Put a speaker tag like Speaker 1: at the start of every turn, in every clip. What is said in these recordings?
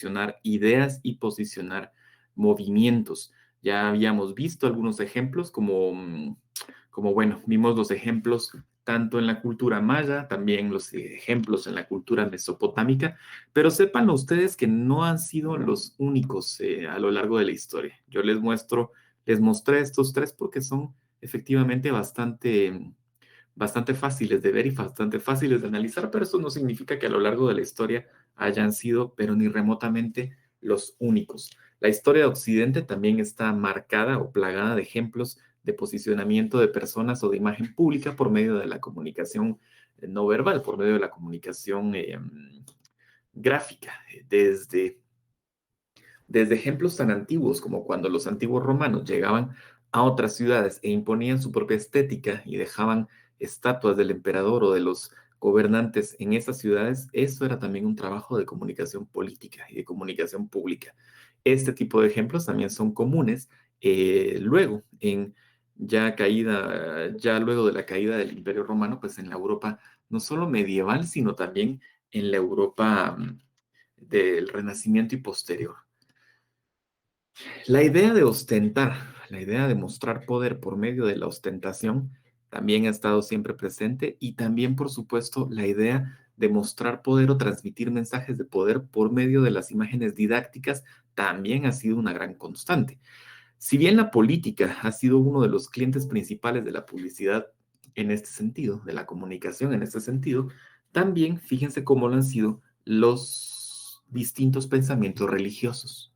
Speaker 1: posicionar ideas y posicionar movimientos. Ya habíamos visto algunos ejemplos como bueno, vimos los ejemplos tanto en la cultura maya, también los ejemplos en la cultura mesopotámica, pero sépanlo ustedes que no han sido los únicos a lo largo de la historia. Yo les mostré estos tres porque son efectivamente bastante fáciles de ver y bastante fáciles de analizar, pero eso no significa que a lo largo de la historia hayan sido, pero ni remotamente, los únicos. La historia de Occidente también está marcada o plagada de ejemplos de posicionamiento de personas o de imagen pública por medio de la comunicación no verbal, por medio de la comunicación gráfica, desde ejemplos tan antiguos como cuando los antiguos romanos llegaban a otras ciudades e imponían su propia estética y dejaban estatuas del emperador o de los gobernantes en esas ciudades, eso era también un trabajo de comunicación política y de comunicación pública. Este tipo de ejemplos también son comunes luego, ya luego de la caída del Imperio Romano, pues en la Europa no solo medieval, sino también en la Europa del Renacimiento y posterior. La idea de ostentar, la idea de mostrar poder por medio de la ostentación también ha estado siempre presente y también, por supuesto, la idea de mostrar poder o transmitir mensajes de poder por medio de las imágenes didácticas también ha sido una gran constante. Si bien la política ha sido uno de los clientes principales de la publicidad en este sentido, de la comunicación en este sentido, también fíjense cómo lo han sido los distintos pensamientos religiosos.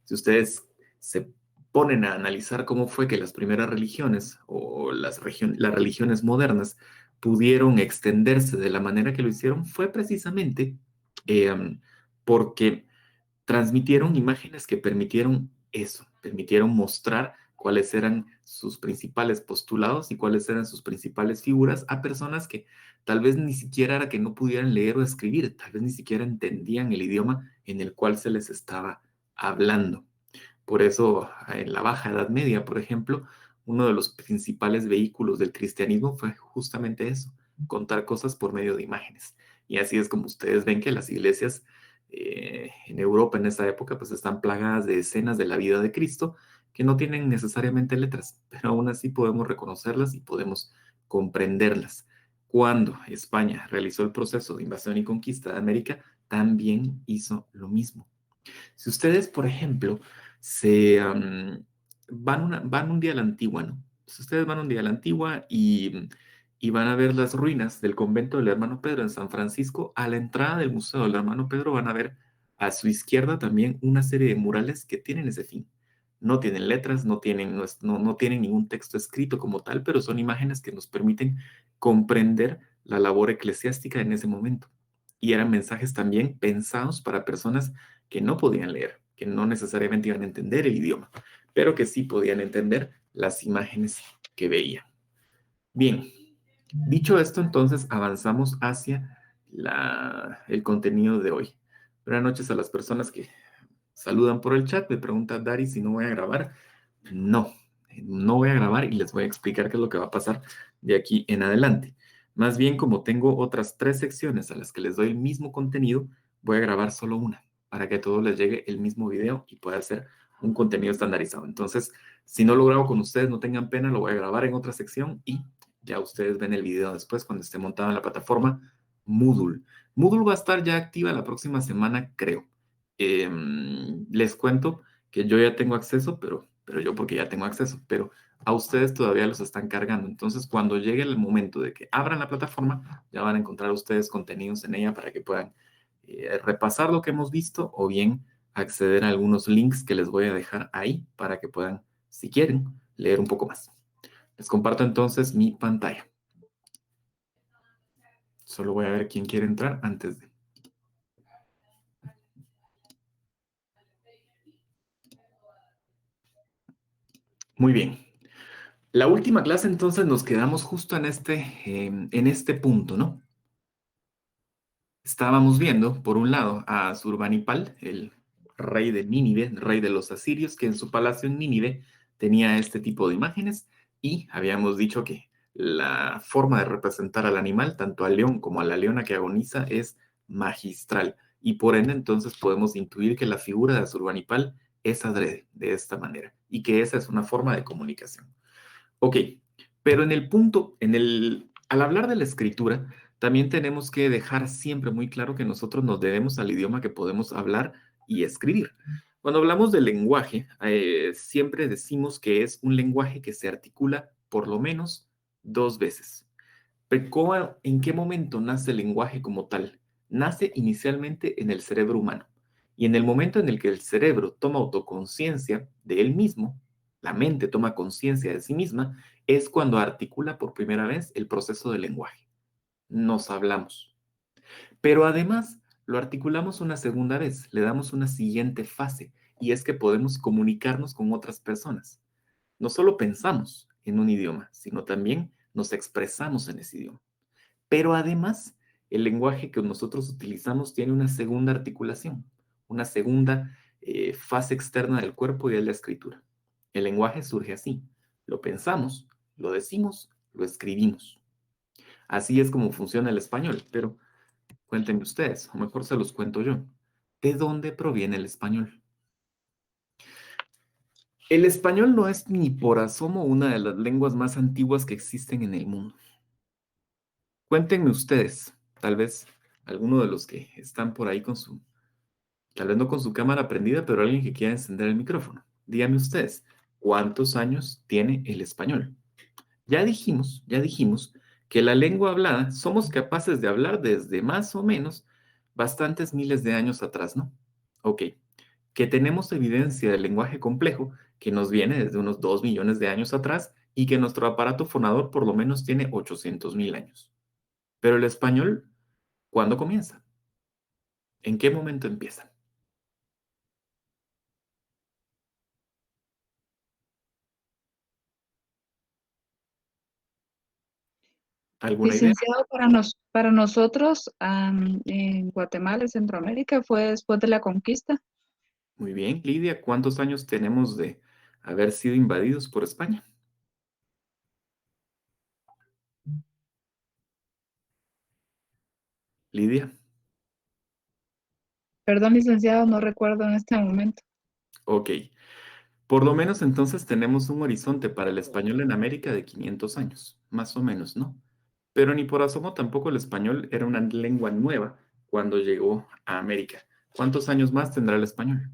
Speaker 1: Si ustedes se ponen a analizar cómo fue que las primeras religiones o las religiones modernas pudieron extenderse de la manera que lo hicieron, fue precisamente porque transmitieron imágenes que permitieron eso, permitieron mostrar cuáles eran sus principales postulados y cuáles eran sus principales figuras a personas que tal vez ni siquiera era que no pudieran leer o escribir, tal vez ni siquiera entendían el idioma en el cual se les estaba hablando. Por eso, en la Baja Edad Media, por ejemplo, uno de los principales vehículos del cristianismo fue justamente eso, contar cosas por medio de imágenes. Y así es como ustedes ven que las iglesias en Europa en esa época pues están plagadas de escenas de la vida de Cristo que no tienen necesariamente letras, pero aún así podemos reconocerlas y podemos comprenderlas. Cuando España realizó el proceso de invasión y conquista de América, también hizo lo mismo. Si ustedes, por ejemplo, van un día a la Antigua, ¿no? Si ustedes van un día a la Antigua y van a ver las ruinas del convento del Hermano Pedro en San Francisco, a la entrada del Museo del Hermano Pedro van a ver a su izquierda también una serie de murales que tienen ese fin. No tienen letras, no tienen ningún texto escrito como tal, pero son imágenes que nos permiten comprender la labor eclesiástica en ese momento. Y eran mensajes también pensados para personas que no podían leer, que no necesariamente iban a entender el idioma, pero que sí podían entender las imágenes que veían. Bien, dicho esto, entonces avanzamos hacia el contenido de hoy. Buenas noches a las personas que saludan por el chat. Me pregunta Dari si no voy a grabar. No, no voy a grabar y les voy a explicar qué es lo que va a pasar de aquí en adelante. Más bien, como tengo otras 3 secciones a las que les doy el mismo contenido, voy a grabar solo una para que a todos les llegue el mismo video y pueda ser un contenido estandarizado. Entonces, si no lo grabo con ustedes, no tengan pena, lo voy a grabar en otra sección y ya ustedes ven el video después cuando esté montado en la plataforma Moodle. Moodle va a estar ya activa la próxima semana, creo. Les cuento que yo ya tengo acceso, pero yo porque ya tengo acceso, pero a ustedes todavía los están cargando. Entonces, cuando llegue el momento de que abran la plataforma, ya van a encontrar ustedes contenidos en ella para que puedan repasar lo que hemos visto o bien acceder a algunos links que les voy a dejar ahí para que puedan, si quieren, leer un poco más. Les comparto entonces mi pantalla. Solo voy a ver quién quiere entrar antes de... Muy bien. La última clase entonces nos quedamos justo en este punto, ¿no? Estábamos viendo, por un lado, a Surbanipal, el rey de Nínive, rey de los asirios, que en su palacio en Nínive tenía este tipo de imágenes y habíamos dicho que la forma de representar al animal, tanto al león como a la leona que agoniza, es magistral. y por ende entonces podemos intuir que la figura de Asurbanipal es adrede de esta manera y que esa es una forma de comunicación. Ok, pero en el punto, al hablar de la escritura, también tenemos que dejar siempre muy claro que nosotros nos debemos al idioma que podemos hablar y escribir. Cuando hablamos del lenguaje, siempre decimos que es un lenguaje que se articula por lo menos dos veces. Pero ¿en qué momento nace el lenguaje como tal? Nace inicialmente en el cerebro humano. Y en el momento en el que el cerebro toma autoconciencia de él mismo, la mente toma conciencia de sí misma, es cuando articula por primera vez el proceso del lenguaje. Nos hablamos. Pero además lo articulamos una segunda vez, le damos una siguiente fase, y es que podemos comunicarnos con otras personas. No solo pensamos en un idioma, sino también nos expresamos en ese idioma. Pero además, el lenguaje que nosotros utilizamos tiene una segunda articulación, una segunda fase externa del cuerpo y es la escritura. El lenguaje surge así. Lo pensamos, lo decimos, lo escribimos. Así es como funciona el español, pero cuéntenme ustedes, o mejor se los cuento yo. ¿De dónde proviene el español? El español no es ni por asomo una de las lenguas más antiguas que existen en el mundo. Cuéntenme ustedes, tal vez alguno de los que están por ahí tal vez no con su cámara prendida, pero alguien que quiera encender el micrófono. Díganme ustedes, ¿cuántos años tiene el español? Ya dijimos que la lengua hablada somos capaces de hablar desde más o menos bastantes miles de años atrás, ¿no? Ok, que tenemos evidencia del lenguaje complejo que nos viene desde unos 2 millones de años atrás y que nuestro aparato fonador por lo menos tiene 800.000 años. Pero el español, ¿cuándo comienza? ¿En qué momento empieza? ¿Alguna idea?
Speaker 2: Licenciado, para nosotros en Guatemala y Centroamérica fue después de la conquista.
Speaker 1: Muy bien, Lidia, ¿cuántos años tenemos de haber sido invadidos por España? Lidia,
Speaker 2: Perdón, licenciado, no recuerdo en este momento.
Speaker 1: ok. Por lo menos entonces tenemos un horizonte para el español en América de 500 años, más o menos, ¿no? Pero ni por asomo tampoco el español era una lengua nueva cuando llegó a América. ¿Cuántos años más tendrá el español?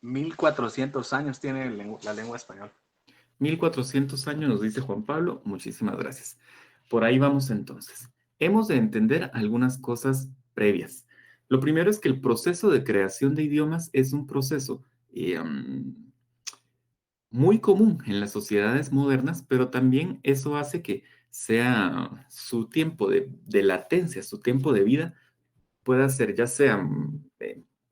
Speaker 3: 1400 años tiene la lengua española.
Speaker 1: 1400 años, nos dice Juan Pablo. Muchísimas gracias. Por ahí vamos entonces. Hemos de entender algunas cosas previas. Lo primero es que el proceso de creación de idiomas es un proceso muy común en las sociedades modernas, pero también eso hace que sea su tiempo de latencia, su tiempo de vida pueda ser ya sea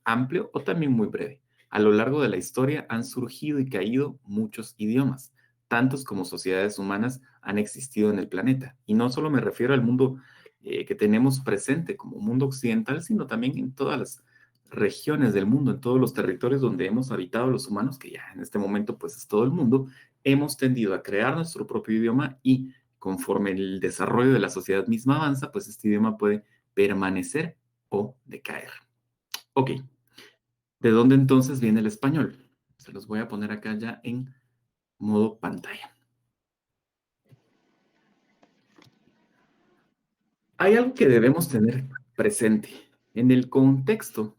Speaker 1: amplio o también muy breve. A lo largo de la historia han surgido y caído muchos idiomas, tantos como sociedades humanas han existido en el planeta. Y no solo me refiero al mundo que tenemos presente como mundo occidental, sino también en todas las regiones del mundo, en todos los territorios donde hemos habitado los humanos, que ya en este momento pues es todo el mundo, hemos tendido a crear nuestro propio idioma y conforme el desarrollo de la sociedad misma avanza, pues este idioma puede permanecer o decaer. Ok, ¿de dónde entonces viene el español? Se los voy a poner acá ya en modo pantalla. Hay algo que debemos tener presente. En el contexto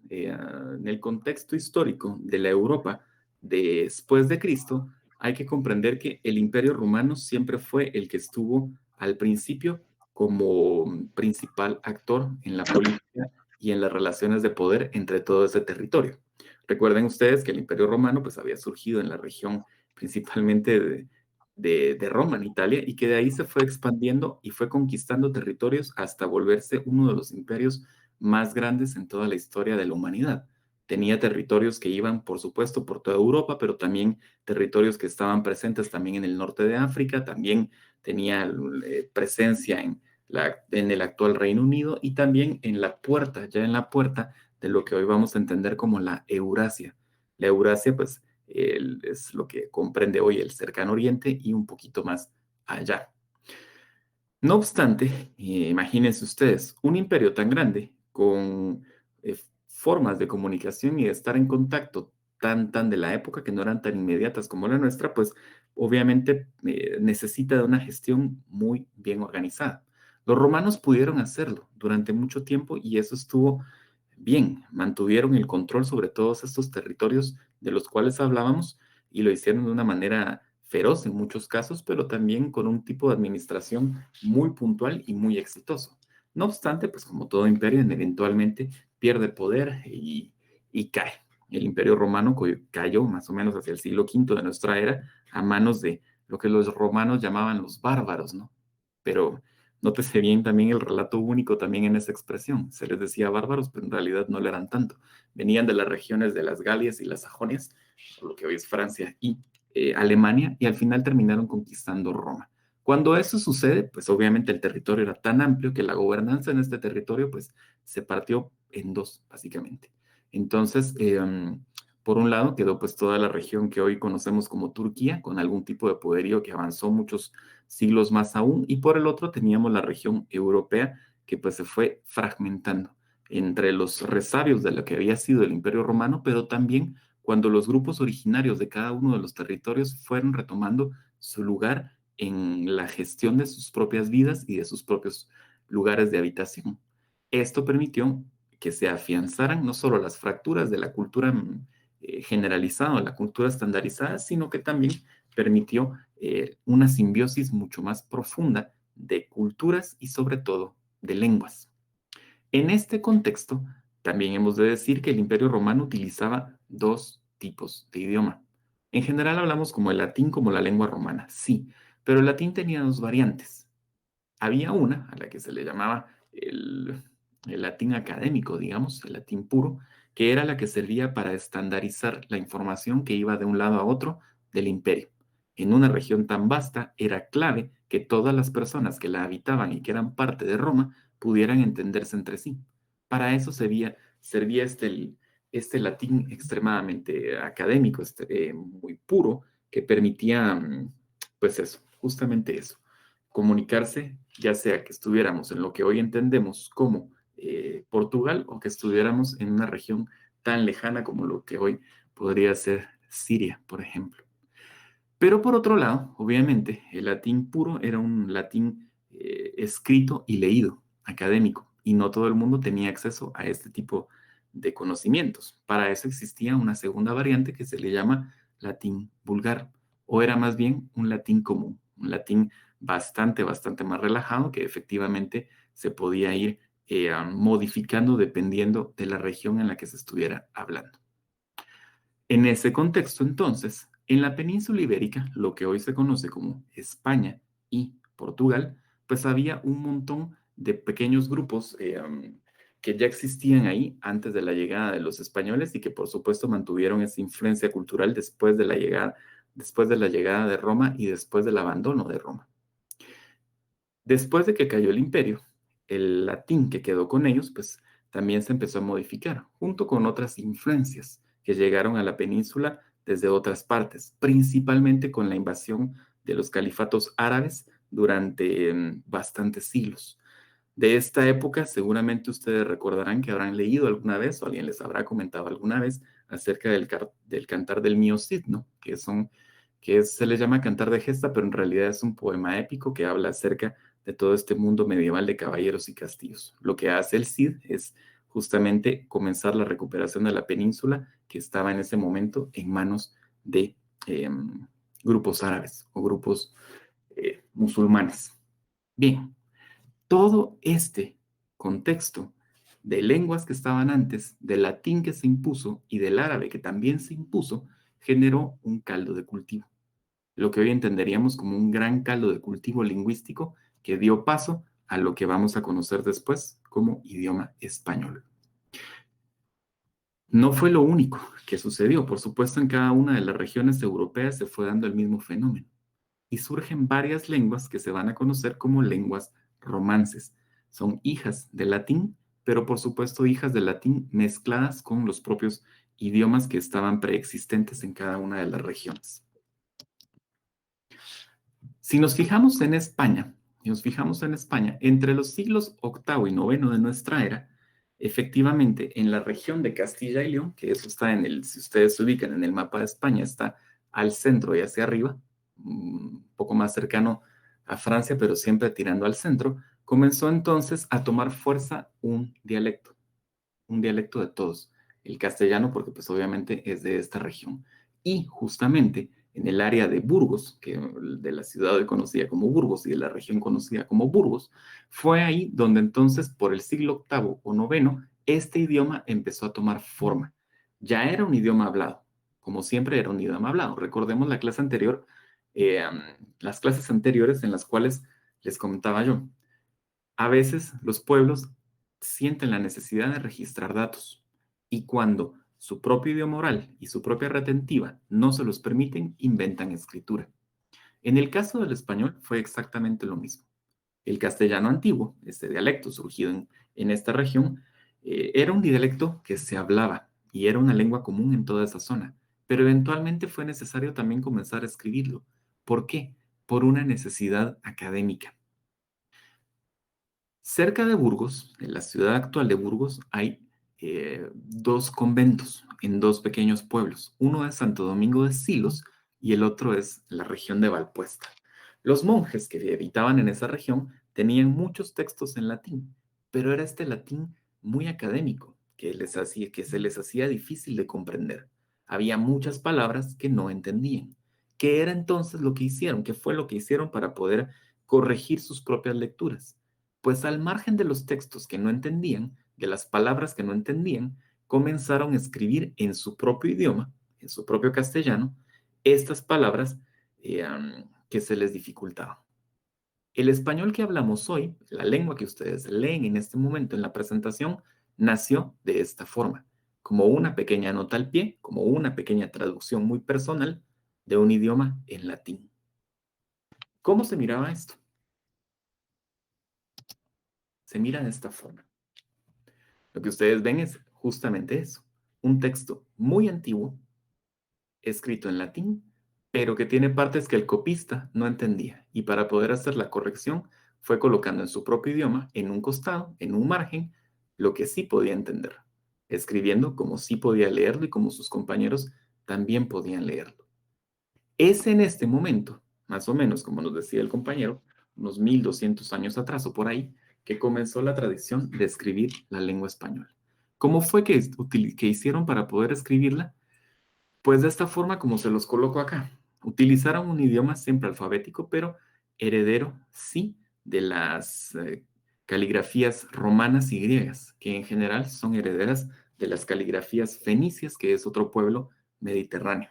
Speaker 1: histórico de la Europa después de Cristo, hay que comprender que el Imperio Romano siempre fue el que estuvo al principio como principal actor en la política y en las relaciones de poder entre todo ese territorio. Recuerden ustedes que el Imperio Romano pues había surgido en la región principalmente de Roma, en Italia, y que de ahí se fue expandiendo y fue conquistando territorios hasta volverse uno de los imperios más grandes en toda la historia de la humanidad. Tenía territorios que iban, por supuesto, por toda Europa, pero también territorios que estaban presentes también en el norte de África, también tenía presencia en el actual Reino Unido y también en la puerta, ya en la puerta de lo que hoy vamos a entender como la Eurasia. La Eurasia, pues, es lo que comprende hoy el Cercano Oriente y un poquito más allá. No obstante, imagínense ustedes, un imperio tan grande, con formas de comunicación y de estar en contacto tan de la época que no eran tan inmediatas como la nuestra, pues obviamente necesita de una gestión muy bien organizada. Los romanos pudieron hacerlo durante mucho tiempo y eso estuvo bien. Mantuvieron el control sobre todos estos territorios de los cuales hablábamos y lo hicieron de una manera feroz en muchos casos, pero también con un tipo de administración muy puntual y muy exitoso. No obstante, pues como todo imperio, eventualmente pierde poder y cae. El imperio romano cayó más o menos hacia el siglo V de nuestra era a manos de lo que los romanos llamaban los bárbaros, ¿no? Pero nótese bien también el relato único también en esa expresión. Se les decía bárbaros, pero en realidad no lo eran tanto. Venían de las regiones de las Galias y las Sajonias, lo que hoy es Francia y Alemania, y al final terminaron conquistando Roma. Cuando eso sucede, pues obviamente el territorio era tan amplio que la gobernanza en este territorio pues se partió en dos, básicamente. Entonces, por un lado quedó pues toda la región que hoy conocemos como Turquía, con algún tipo de poderío que avanzó muchos siglos más aún, y por el otro teníamos la región europea que pues se fue fragmentando entre los resabios de lo que había sido el Imperio Romano, pero también cuando los grupos originarios de cada uno de los territorios fueron retomando su lugar en la gestión de sus propias vidas y de sus propios lugares de habitación. Esto permitió que se afianzaran no solo las fracturas de la cultura generalizada, la cultura estandarizada, sino que también permitió una simbiosis mucho más profunda de culturas y sobre todo de lenguas. En este contexto, también hemos de decir que el Imperio Romano utilizaba dos tipos de idioma. En general hablamos como el latín como la lengua romana, sí, pero el latín tenía dos variantes. Había una a la que se le llamaba el latín académico, digamos, el latín puro, que era la que servía para estandarizar la información que iba de un lado a otro del imperio. En una región tan vasta era clave que todas las personas que la habitaban y que eran parte de Roma pudieran entenderse entre sí. Para eso servía este latín extremadamente académico, muy puro, que permitía, pues eso, justamente eso, comunicarse, ya sea que estuviéramos en lo que hoy entendemos como Portugal o que estuviéramos en una región tan lejana como lo que hoy podría ser Siria, por ejemplo. Pero por otro lado, obviamente, el latín puro era un latín escrito y leído, académico, y no todo el mundo tenía acceso a este tipo de conocimientos. Para eso existía una segunda variante que se le llama latín vulgar, o era más bien un latín común, un latín bastante más relajado que efectivamente se podía ir modificando dependiendo de la región en la que se estuviera hablando. En ese contexto, entonces, en la península ibérica, lo que hoy se conoce como España y Portugal, pues había un montón de pequeños grupos que ya existían ahí antes de la llegada de los españoles y que por supuesto mantuvieron esa influencia cultural después de la llegada de Roma y después del abandono de Roma. Después de que cayó el imperio, el latín que quedó con ellos, pues también se empezó a modificar, junto con otras influencias que llegaron a la península desde otras partes, principalmente con la invasión de los califatos árabes durante bastantes siglos. De esta época, seguramente ustedes recordarán que habrán leído alguna vez o alguien les habrá comentado alguna vez acerca del cantar del Mío Cid, ¿no? Se le llama cantar de gesta, pero en realidad es un poema épico que habla acerca de todo este mundo medieval de caballeros y castillos. Lo que hace el Cid es justamente comenzar la recuperación de la península que estaba en ese momento en manos de eh, grupos árabes o grupos musulmanes. Bien, todo este contexto de lenguas que estaban antes, del latín que se impuso y del árabe que también se impuso, generó un caldo de cultivo, lo que hoy entenderíamos como un gran caldo de cultivo lingüístico que dio paso a lo que vamos a conocer después como idioma español. No fue lo único que sucedió, por supuesto en cada una de las regiones europeas se fue dando el mismo fenómeno y surgen varias lenguas que se van a conocer como lenguas romances. Son hijas del latín, pero por supuesto hijas del latín mezcladas con los propios idiomas que estaban preexistentes en cada una de las regiones. Si nos fijamos en España, entre los siglos VIII y IX de nuestra era, Efectivamente, en la región de Castilla y León, que eso está si ustedes se ubican en el mapa de España, está al centro y hacia arriba, un poco más cercano a Francia, pero siempre tirando al centro, comenzó entonces a tomar fuerza un dialecto de todos, el castellano, porque pues obviamente es de esta región. Y justamente en el área de Burgos, de la ciudad hoy conocida como Burgos y de la región conocida como Burgos, fue ahí donde entonces por el siglo octavo o noveno este idioma empezó a tomar forma. Ya era un idioma hablado, como siempre era un idioma hablado. Recordemos la clase anterior, las clases anteriores en las cuales les comentaba yo. A veces los pueblos sienten la necesidad de registrar datos y cuando su propio idioma oral y su propia retentiva no se los permiten, inventan escritura. En el caso del español fue exactamente lo mismo. El castellano antiguo, este dialecto surgido en esta región, era un dialecto que se hablaba y era una lengua común en toda esa zona, pero eventualmente fue necesario también comenzar a escribirlo. ¿Por qué? Por una necesidad académica. Cerca de Burgos, en la ciudad actual de Burgos, hay dos conventos en dos pequeños pueblos. Uno es Santo Domingo de Silos y el otro es la región de Valpuesta. Los monjes que habitaban en esa región tenían muchos textos en latín, pero era este latín muy académico que se les hacía difícil de comprender. Había muchas palabras que no entendían. ¿Qué era entonces lo que hicieron? ¿Qué fue lo que hicieron para poder corregir sus propias lecturas? Pues al margen de los textos que no entendían, de las palabras que no entendían, comenzaron a escribir en su propio idioma, en su propio castellano, estas palabras que se les dificultaban. El español que hablamos hoy, la lengua que ustedes leen en este momento en la presentación, nació de esta forma, como una pequeña nota al pie, como una pequeña traducción muy personal de un idioma en latín. ¿Cómo se miraba esto? Se mira de esta forma. Lo que ustedes ven es justamente eso, un texto muy antiguo, escrito en latín, pero que tiene partes que el copista no entendía, y para poder hacer la corrección fue colocando en su propio idioma, en un costado, en un margen, lo que sí podía entender, escribiendo como sí podía leerlo y como sus compañeros también podían leerlo. Es en este momento, más o menos como nos decía el compañero, unos 1200 años atrás o por ahí, que comenzó la tradición de escribir la lengua española. ¿Cómo fue que hicieron para poder escribirla? Pues de esta forma como se los coloco acá. Utilizaron un idioma siempre alfabético, pero heredero, sí, de las caligrafías romanas y griegas, que en general son herederas de las caligrafías fenicias, que es otro pueblo mediterráneo.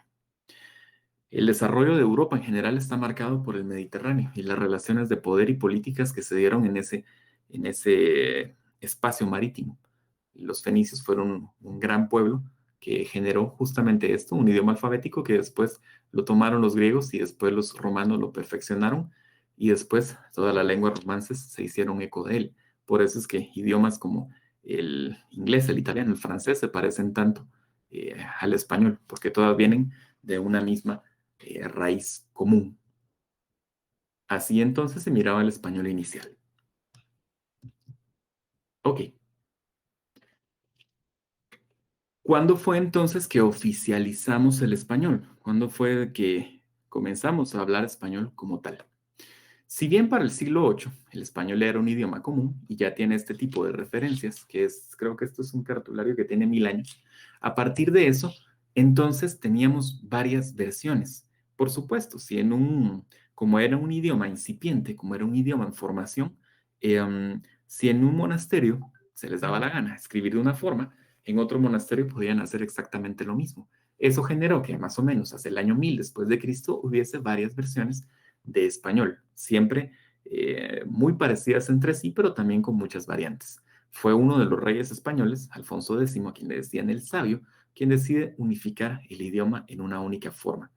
Speaker 1: El desarrollo de Europa en general está marcado por el Mediterráneo y las relaciones de poder y políticas que se dieron en ese espacio marítimo. Los fenicios fueron un gran pueblo que generó justamente esto, un idioma alfabético que después lo tomaron los griegos y después los romanos lo perfeccionaron y después todas las lenguas romances se hicieron eco de él. Por eso es que idiomas como el inglés, el italiano, el francés se parecen tanto al español, porque todas vienen de una misma raíz común. Así entonces se miraba el español inicial. Ok. ¿Cuándo fue entonces que oficializamos el español? ¿Cuándo fue que comenzamos a hablar español como tal? Si bien para el siglo VIII el español era un idioma común y ya tiene este tipo de referencias, creo que esto es un cartulario que tiene 1000 años, a partir de eso, entonces teníamos varias versiones. Por supuesto, como era un idioma incipiente, como era un idioma en formación, si en un monasterio se les daba la gana escribir de una forma, en otro monasterio podían hacer exactamente lo mismo. Eso generó que más o menos hacia el año 1000 después de Cristo hubiese varias versiones de español, siempre muy parecidas entre sí, pero también con muchas variantes. Fue uno de los reyes españoles, Alfonso X, a quien le decían el sabio, quien decide unificar el idioma en una única forma.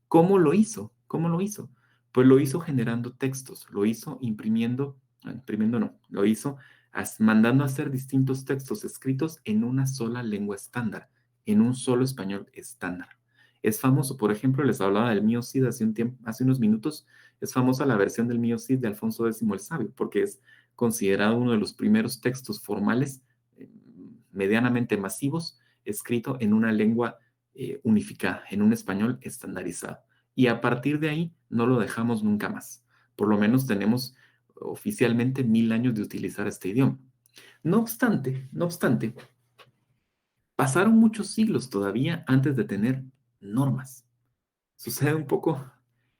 Speaker 1: ¿Cómo lo hizo? ¿Cómo lo hizo? Pues lo hizo generando textos, lo hizo imprimiendo no, lo hizo mandando a hacer distintos textos escritos en una sola lengua estándar, en un solo español estándar. Es famoso, por ejemplo, les hablaba del Mío Cid hace unos minutos, es famosa la versión del Mío Cid de Alfonso X el Sabio, porque es considerado uno de los primeros textos formales medianamente masivos, escrito en una lengua unificada, en un español estandarizado. Y a partir de ahí no lo dejamos nunca más. Por lo menos tenemos oficialmente 1000 años de utilizar este idioma. No obstante, pasaron muchos siglos todavía antes de tener normas. Sucede un poco,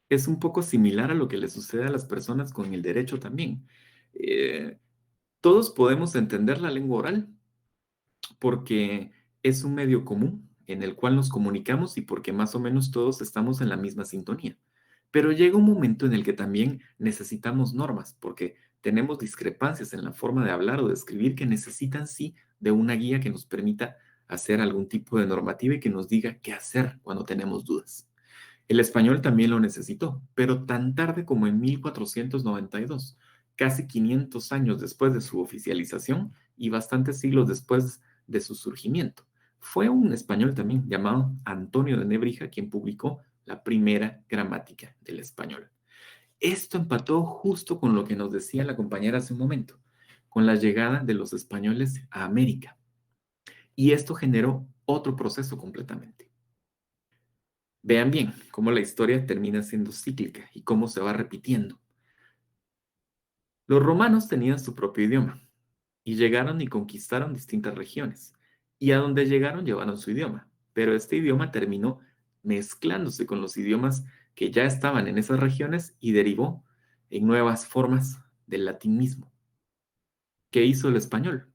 Speaker 1: es un poco similar a lo que le sucede a las personas con el derecho también. Eh, Todos podemos entender la lengua oral porque es un medio común en el cual nos comunicamos y porque más o menos todos estamos en la misma sintonía. Pero llega un momento en el que también necesitamos normas porque tenemos discrepancias en la forma de hablar o de escribir que necesitan sí de una guía que nos permita hacer algún tipo de normativa y que nos diga qué hacer cuando tenemos dudas. El español también lo necesitó, pero tan tarde como en 1492, casi 500 años después de su oficialización y bastantes siglos después de su surgimiento. Fue un español también llamado Antonio de Nebrija quien publicó la primera gramática del español. Esto empató justo con lo que nos decía la compañera hace un momento, con la llegada de los españoles a América. Y esto generó otro proceso completamente. Vean bien cómo la historia termina siendo cíclica y cómo se va repitiendo. Los romanos tenían su propio idioma y llegaron y conquistaron distintas regiones. Y a donde llegaron llevaron su idioma, pero este idioma terminó mezclándose con los idiomas que ya estaban en esas regiones y derivó en nuevas formas del latín mismo. ¿Qué hizo el español?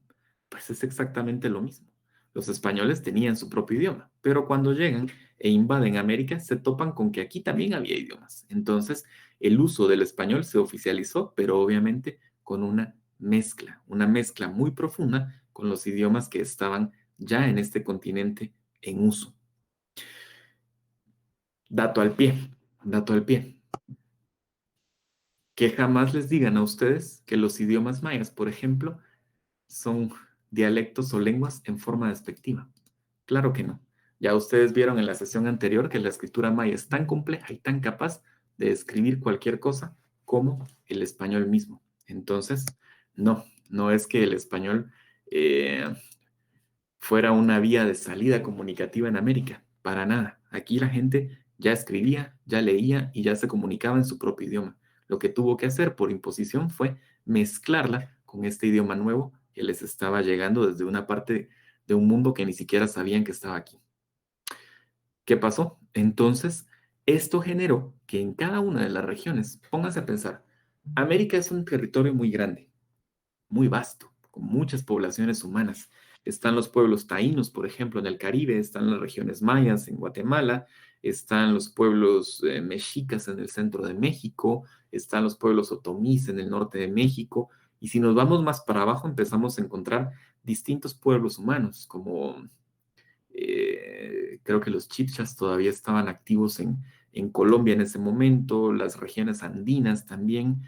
Speaker 1: Pues es exactamente lo mismo. Los españoles tenían su propio idioma, pero cuando llegan e invaden América se topan con que aquí también había idiomas. Entonces, el uso del español se oficializó, pero obviamente con una mezcla muy profunda con los idiomas que estaban ya en este continente en uso. Dato al pie. Que jamás les digan a ustedes que los idiomas mayas, por ejemplo, son dialectos o lenguas en forma despectiva. Claro que no. Ya ustedes vieron en la sesión anterior que la escritura maya es tan compleja y tan capaz de escribir cualquier cosa como el español mismo. Entonces, no es que el español fuera una vía de salida comunicativa en América, para nada. Aquí la gente ya escribía, ya leía y ya se comunicaba en su propio idioma. Lo que tuvo que hacer por imposición fue mezclarla con este idioma nuevo que les estaba llegando desde una parte de un mundo que ni siquiera sabían que estaba aquí. ¿Qué pasó? Entonces, esto generó que en cada una de las regiones, pónganse a pensar, América es un territorio muy grande, muy vasto, con muchas poblaciones humanas. Están los pueblos taínos, por ejemplo, en el Caribe, están las regiones mayas en Guatemala, están los pueblos mexicas en el centro de México, están los pueblos otomís en el norte de México, y si nos vamos más para abajo empezamos a encontrar distintos pueblos humanos, como creo que los chibchas todavía estaban activos en Colombia en ese momento, las regiones andinas también.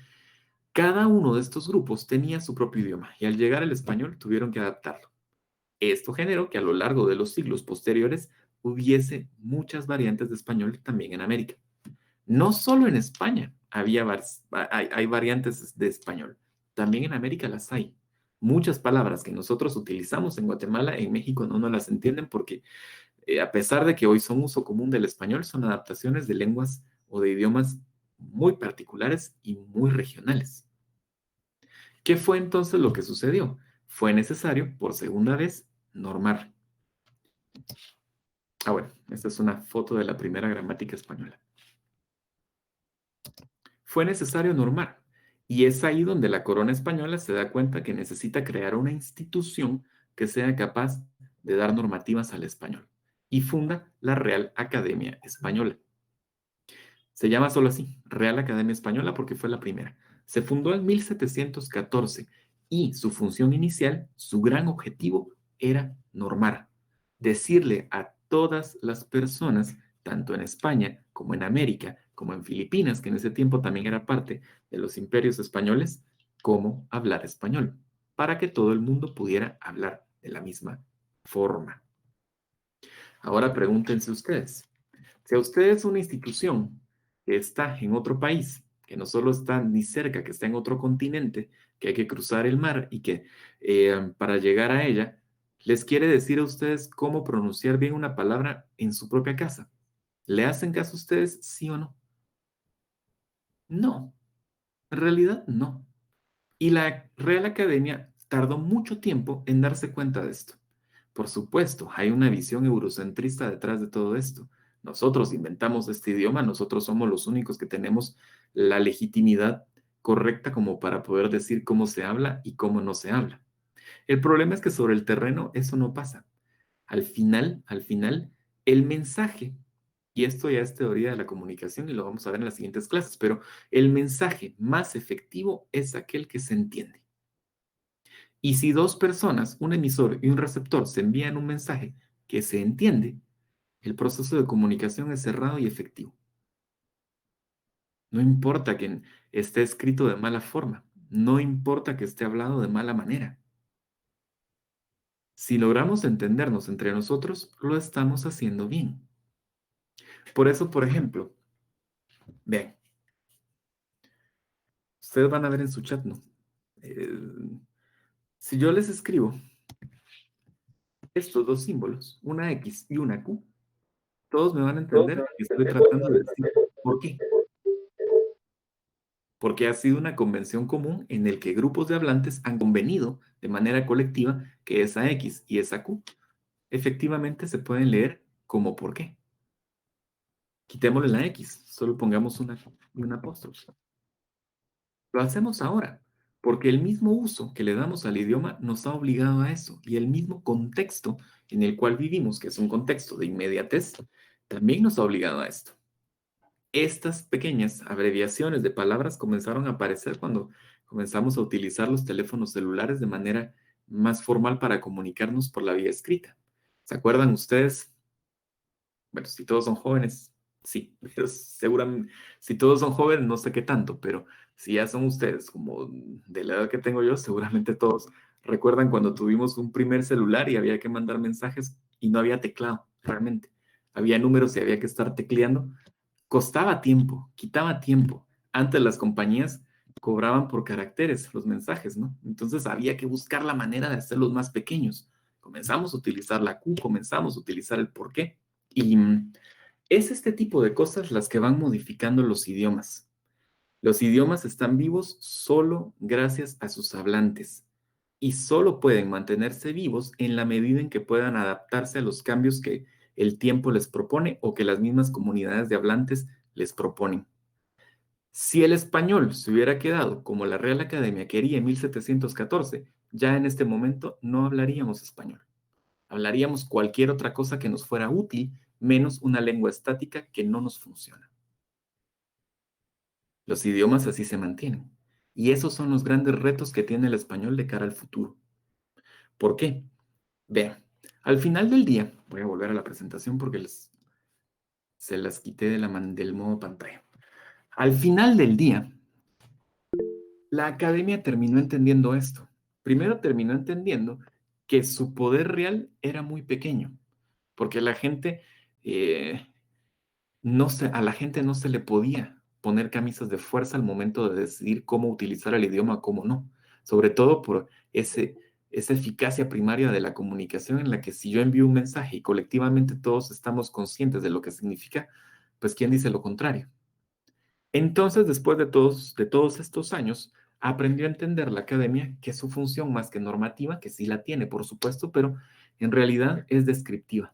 Speaker 1: Cada uno de estos grupos tenía su propio idioma y al llegar al español tuvieron que adaptarlo. Esto generó que a lo largo de los siglos posteriores hubiese muchas variantes de español también en América. No solo en España hay variantes de español, también en América las hay. Muchas palabras que nosotros utilizamos en Guatemala, en México no nos las entienden porque a pesar de que hoy son uso común del español, son adaptaciones de lenguas o de idiomas muy particulares y muy regionales. ¿Qué fue entonces lo que sucedió? Fue necesario, por segunda vez, normar. Bueno, esta es una foto de la primera gramática española. Fue necesario normar, y es ahí donde la corona española se da cuenta que necesita crear una institución que sea capaz de dar normativas al español, y funda la Real Academia Española. Se llama solo así, Real Academia Española, porque fue la primera. Se fundó en 1714 y su función inicial, su gran objetivo, era normar, decirle a todas las personas, tanto en España como en América, como en Filipinas, que en ese tiempo también era parte de los imperios españoles, cómo hablar español, para que todo el mundo pudiera hablar de la misma forma. Ahora pregúntense ustedes, si a ustedes una institución que está en otro país, que no solo está ni cerca, que está en otro continente, que hay que cruzar el mar y que para llegar a ella les quiere decir a ustedes cómo pronunciar bien una palabra en su propia casa. ¿Le hacen caso a ustedes, sí o no? No, en realidad no. Y la Real Academia tardó mucho tiempo en darse cuenta de esto. Por supuesto, hay una visión eurocentrista detrás de todo esto. Nosotros inventamos este idioma, nosotros somos los únicos que tenemos la legitimidad correcta como para poder decir cómo se habla y cómo no se habla. El problema es que sobre el terreno eso no pasa. Al final, el mensaje, y esto ya es teoría de la comunicación y lo vamos a ver en las siguientes clases, pero el mensaje más efectivo es aquel que se entiende. Y si dos personas, un emisor y un receptor, se envían un mensaje que se entiende, el proceso de comunicación es cerrado y efectivo. No importa que esté escrito de mala forma, no importa que esté hablado de mala manera. Si logramos entendernos entre nosotros, lo estamos haciendo bien. Por eso, por ejemplo, vean, ustedes van a ver en su chat, ¿no? Eh, si yo les escribo estos dos símbolos, una X y una Q, todos me van a entender que estoy tratando de decir por qué. Porque ha sido una convención común en el que grupos de hablantes han convenido de manera colectiva que esa X y esa Q efectivamente se pueden leer como por qué. Quitémosle la X, solo pongamos una Q y un apóstrofe. Lo hacemos ahora, porque el mismo uso que le damos al idioma nos ha obligado a eso, y el mismo contexto en el cual vivimos, que es un contexto de inmediatez, también nos ha obligado a esto. Estas pequeñas abreviaciones de palabras comenzaron a aparecer cuando comenzamos a utilizar los teléfonos celulares de manera más formal para comunicarnos por la vía escrita. ¿Se acuerdan ustedes? Bueno, si todos son jóvenes, sí, pero seguramente, si todos son jóvenes, no sé qué tanto, pero si ya son ustedes como de la edad que tengo yo, seguramente todos recuerdan cuando tuvimos un primer celular y había que mandar mensajes y no había teclado, realmente. Había números y había que estar tecleando. Costaba tiempo, quitaba tiempo. Antes las compañías cobraban por caracteres los mensajes, ¿no? Entonces había que buscar la manera de hacerlos más pequeños. Comenzamos a utilizar la Q, comenzamos a utilizar el por qué. Y es este tipo de cosas las que van modificando los idiomas. Los idiomas están vivos solo gracias a sus hablantes y solo pueden mantenerse vivos en la medida en que puedan adaptarse a los cambios que el tiempo les propone o que las mismas comunidades de hablantes les proponen. Si el español se hubiera quedado como la Real Academia quería en 1714, ya en este momento no hablaríamos español. Hablaríamos cualquier otra cosa que nos fuera útil, menos una lengua estática que no nos funciona. Los idiomas así se mantienen. Y esos son los grandes retos que tiene el español de cara al futuro. ¿Por qué? Vean, al final del día, voy a volver a la presentación porque se las quité del modo pantalla. Al final del día, la academia terminó entendiendo esto. Primero terminó entendiendo que su poder real era muy pequeño, porque la gente eh, a la gente no se le podía poner camisas de fuerza al momento de decidir cómo utilizar el idioma, cómo no. Sobre todo por esa eficacia primaria de la comunicación en la que si yo envío un mensaje y colectivamente todos estamos conscientes de lo que significa, pues ¿quién dice lo contrario? Entonces, después de todos estos años, aprendió a entender la academia que su función más que normativa, que sí la tiene, por supuesto, pero en realidad es descriptiva.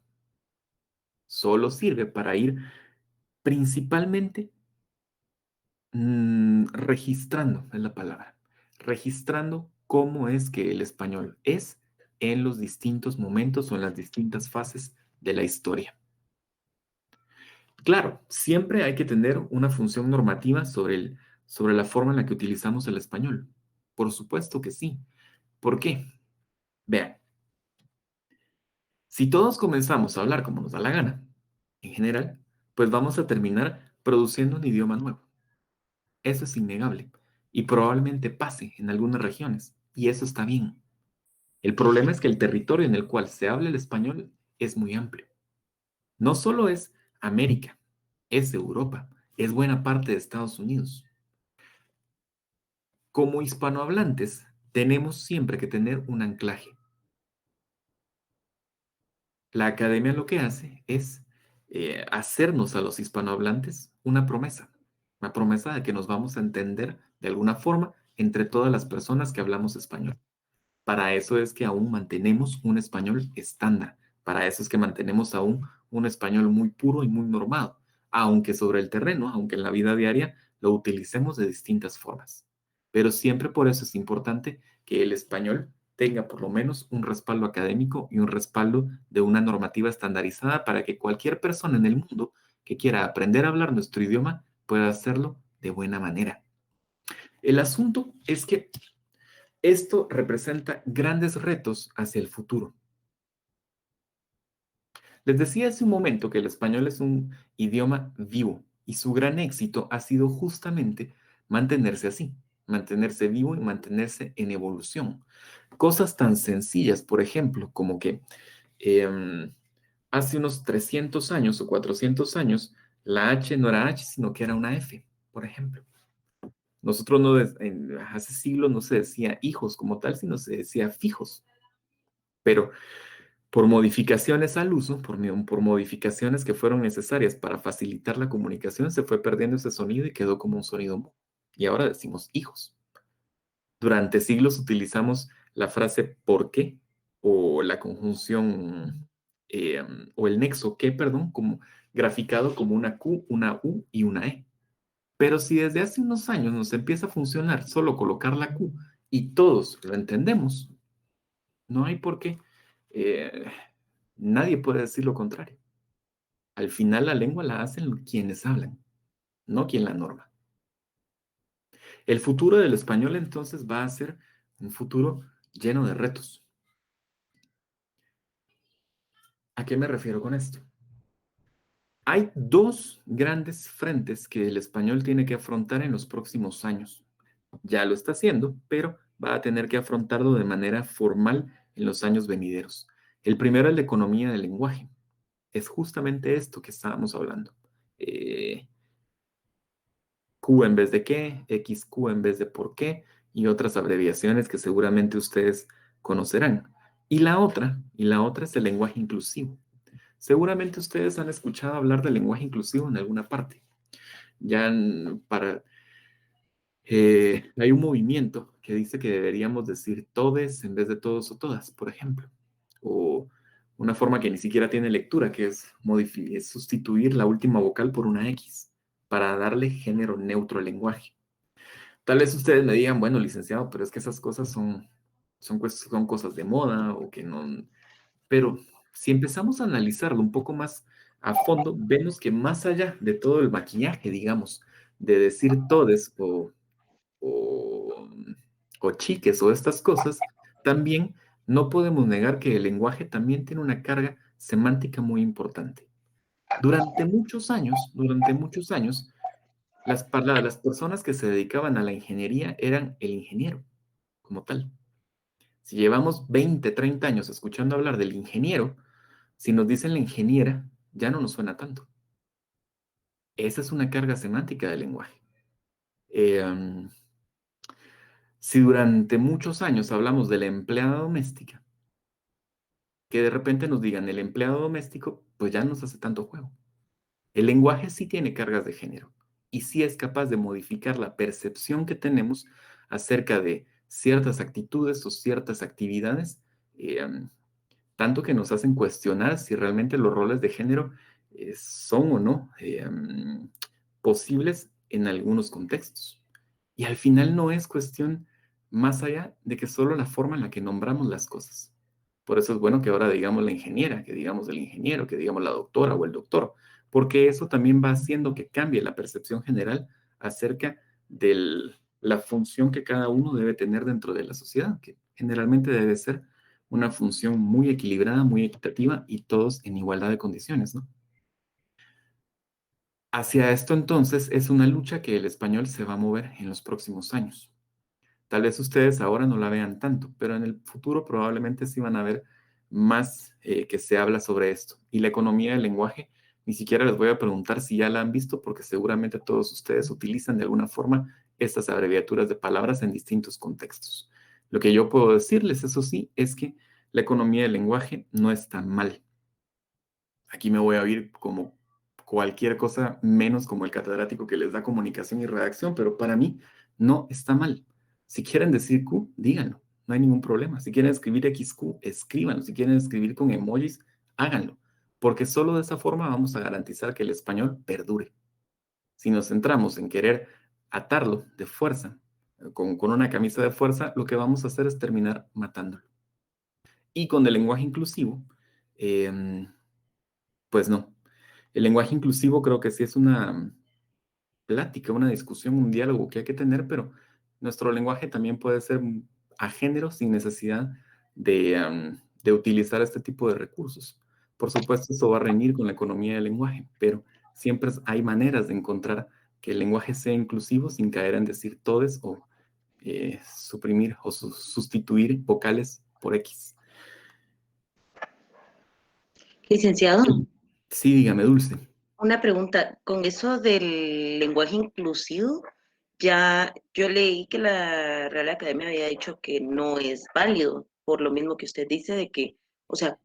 Speaker 1: Solo sirve para ir principalmente registrando, es la palabra, registrando cómo es que el español es en los distintos momentos o en las distintas fases de la historia. Claro, siempre hay que tener una función normativa sobre la forma en la que utilizamos el español. Por supuesto que sí. ¿Por qué? Vean, si todos comenzamos a hablar como nos da la gana, en general, pues vamos a terminar produciendo un idioma nuevo. Eso es innegable y probablemente pase en algunas regiones y eso está bien. El problema es que el territorio en el cual se habla el español es muy amplio. No solo es América, es Europa, es buena parte de Estados Unidos. Como hispanohablantes, tenemos siempre que tener un anclaje. la academia lo que hace es hacernos a los hispanohablantes una promesa de que nos vamos a entender de alguna forma entre todas las personas que hablamos español. Para eso es que aún mantenemos un español estándar. Para eso es que mantenemos aún un español muy puro y muy normado, aunque sobre el terreno, aunque en la vida diaria lo utilicemos de distintas formas. Pero siempre por eso es importante que el español tenga por lo menos un respaldo académico y un respaldo de una normativa estandarizada para que cualquier persona en el mundo que quiera aprender a hablar nuestro idioma pueda hacerlo de buena manera. El asunto es que esto representa grandes retos hacia el futuro. Les decía hace un momento que el español es un idioma vivo y su gran éxito ha sido justamente mantenerse así, mantenerse vivo y mantenerse en evolución. Cosas tan sencillas, por ejemplo, como que em, hace unos 300 años o 400 años, la H no era H, sino que era una F, por ejemplo. Nosotros no, hace siglos no se decía hijos como tal, sino se decía fijos. Pero por modificaciones al uso, por modificaciones que fueron necesarias para facilitar la comunicación, se fue perdiendo ese sonido y quedó como un sonido mudo. Y ahora decimos hijos. Durante siglos utilizamos la frase por qué o la conjunción o el nexo que, perdón, como graficado como una Q, una U y una E. Pero si desde hace unos años nos empieza a funcionar solo colocar la Q y todos lo entendemos, no hay por qué. eh, Nadie puede decir lo contrario. Al final la lengua la hacen quienes hablan, no quien la norma. El futuro del español entonces va a ser un futuro lleno de retos. ¿A qué me refiero con esto? Hay dos grandes frentes que el español tiene que afrontar en los próximos años. Ya lo está haciendo, pero va a tener que afrontarlo de manera formal en los años venideros. El primero es la economía del lenguaje. Es justamente esto que estábamos hablando. Q en vez de qué, XQ en vez de por qué y otras abreviaciones que seguramente ustedes conocerán. Y la otra es el lenguaje inclusivo. Seguramente ustedes han escuchado hablar del lenguaje inclusivo en alguna parte. Ya hay un movimiento que dice que deberíamos decir todes en vez de todos o todas, por ejemplo. O una forma que ni siquiera tiene lectura, que es sustituir la última vocal por una X para darle género neutro al lenguaje. Tal vez ustedes me digan, bueno, licenciado, pero es que esas cosas son cosas de moda o que no. Pero si empezamos a analizarlo un poco más a fondo, vemos que más allá de todo el maquillaje, digamos, de decir todes o, o chiques o estas cosas, también no podemos negar que el lenguaje también tiene una carga semántica muy importante. Durante muchos años, las personas que se dedicaban a la ingeniería eran el ingeniero, como tal. Si llevamos 20, 30 años escuchando hablar del ingeniero, si nos dicen la ingeniera, ya no nos suena tanto. Esa es una carga semántica del lenguaje. Eh, si durante muchos años hablamos de la empleada doméstica, que de repente nos digan el empleado doméstico, pues ya no nos hace tanto juego. El lenguaje sí tiene cargas de género y sí es capaz de modificar la percepción que tenemos acerca de ciertas actitudes o ciertas actividades, eh, tanto que nos hacen cuestionar si realmente los roles de género son o no posibles en algunos contextos. Y al final no es cuestión más allá de que solo la forma en la que nombramos las cosas. Por eso es bueno que ahora digamos la ingeniera, que digamos el ingeniero, que digamos la doctora o el doctor, porque eso también va haciendo que cambie la percepción general acerca de la función que cada uno debe tener dentro de la sociedad, que generalmente debe ser una función muy equilibrada, muy equitativa y todos en igualdad de condiciones, ¿no? Hacia esto entonces es una lucha que el español se va a mover en los próximos años. Tal vez ustedes ahora no la vean tanto, pero en el futuro probablemente sí van a ver más que se habla sobre esto. Y la economía del lenguaje, ni siquiera les voy a preguntar si ya la han visto, porque seguramente todos ustedes utilizan de alguna forma estas abreviaturas de palabras en distintos contextos. Lo que yo puedo decirles, eso sí, es que la economía del lenguaje no está mal. Aquí me voy a oír como cualquier cosa menos como el catedrático que les da comunicación y redacción, pero para mí no está mal. Si quieren decir Q, díganlo, no hay ningún problema. Si quieren escribir XQ, escríbanlo. Si quieren escribir con emojis, háganlo, porque solo de esa forma vamos a garantizar que el español perdure. Si nos centramos en querer atarlo de fuerza, con una camisa de fuerza, lo que vamos a hacer es terminar matándolo. Y con el lenguaje inclusivo, eh, pues no. El lenguaje inclusivo creo que sí es una plática, una discusión, un diálogo que hay que tener, pero nuestro lenguaje también puede ser a género sin necesidad de utilizar este tipo de recursos. Por supuesto, eso va a reñir con la economía del lenguaje, pero siempre hay maneras de encontrar que el lenguaje sea inclusivo sin caer en decir todes o suprimir o sustituir vocales por X.
Speaker 4: Licenciado,
Speaker 1: Sí, dígame, Dulce.
Speaker 4: una pregunta. Con eso del lenguaje inclusivo, ya yo leí que la Real Academia había dicho que no es válido, por lo mismo que usted dice de que, o sea,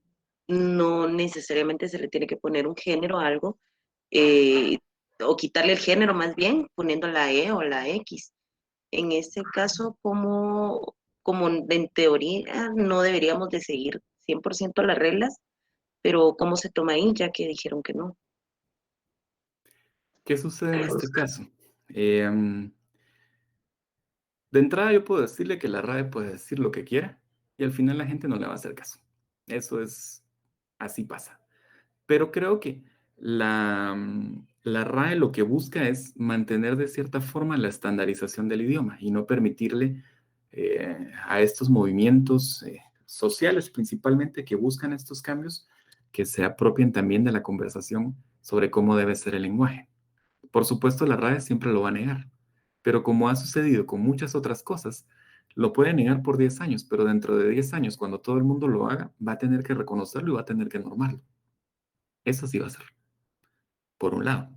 Speaker 4: no necesariamente se le tiene que poner un género a algo, eh, o quitarle el género más bien, poniendo la E o la X. En este caso, como en teoría no deberíamos de seguir 100% las reglas, pero ¿cómo se toma ahí ya que dijeron que no?
Speaker 1: ¿Qué sucede en este caso? Em, de entrada yo puedo decirle que la RAE puede decir lo que quiera y al final la gente no le va a hacer caso. Eso es, así pasa. Pero creo que la RAE lo que busca es mantener de cierta forma la estandarización del idioma y no permitirle a estos movimientos sociales principalmente que buscan estos cambios que se apropien también de la conversación sobre cómo debe ser el lenguaje. Por supuesto, la RAE siempre lo va a negar, pero como ha sucedido con muchas otras cosas, lo puede negar por 10 años, pero dentro de 10 años, cuando todo el mundo lo haga, va a tener que reconocerlo y va a tener que normarlo. Eso sí va a ser, por un lado.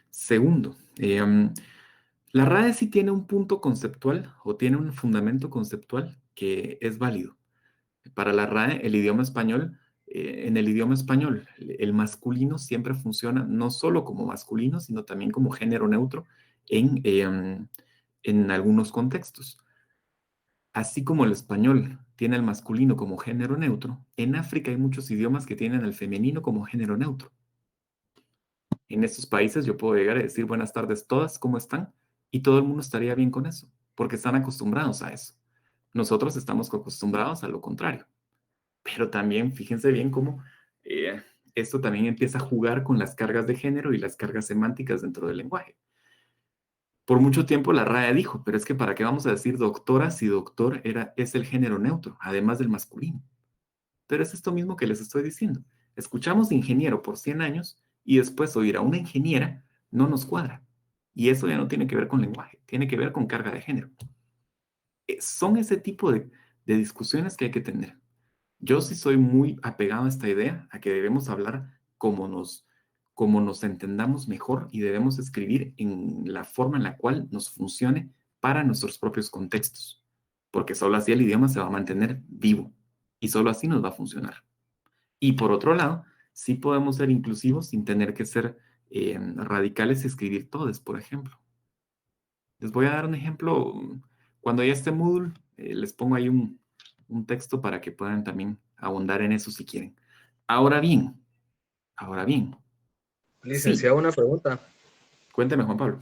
Speaker 1: Segundo, la RAE sí tiene un punto conceptual o tiene un fundamento conceptual que es válido. Para la RAE, el idioma español, en el idioma español, el masculino siempre funciona no solo como masculino, sino también como género neutro en algunos contextos. Así como el español tiene el masculino como género neutro, en África hay muchos idiomas que tienen el femenino como género neutro. En estos países yo puedo llegar a decir buenas tardes todas, ¿cómo están? Y todo el mundo estaría bien con eso, porque están acostumbrados a eso. Nosotros estamos acostumbrados a lo contrario. Pero también fíjense bien cómo eh, esto también empieza a jugar con las cargas de género y las cargas semánticas dentro del lenguaje. Por mucho tiempo la RAE dijo, pero es que ¿para qué vamos a decir doctora si doctor es el género neutro, además del masculino? Pero es esto mismo que les estoy diciendo. Escuchamos ingeniero por 100 años y después oír a una ingeniera no nos cuadra. Y eso ya no tiene que ver con lenguaje, tiene que ver con carga de género. Son ese tipo de discusiones que hay que tener. Yo sí soy muy apegado a esta idea, a que debemos hablar como nos entendamos mejor y debemos escribir en la forma en la cual nos funcione para nuestros propios contextos, porque solo así el idioma se va a mantener vivo y solo así nos va a funcionar. Y por otro lado, sí podemos ser inclusivos sin tener que ser radicales y escribir todes, por ejemplo. Les voy a dar un ejemplo. Cuando ya esté Moodle, les pongo ahí un texto para que puedan también abundar en eso si quieren. Ahora bien, ahora bien, sí,
Speaker 3: Licenciado, una pregunta.
Speaker 1: cuénteme, Juan Pablo.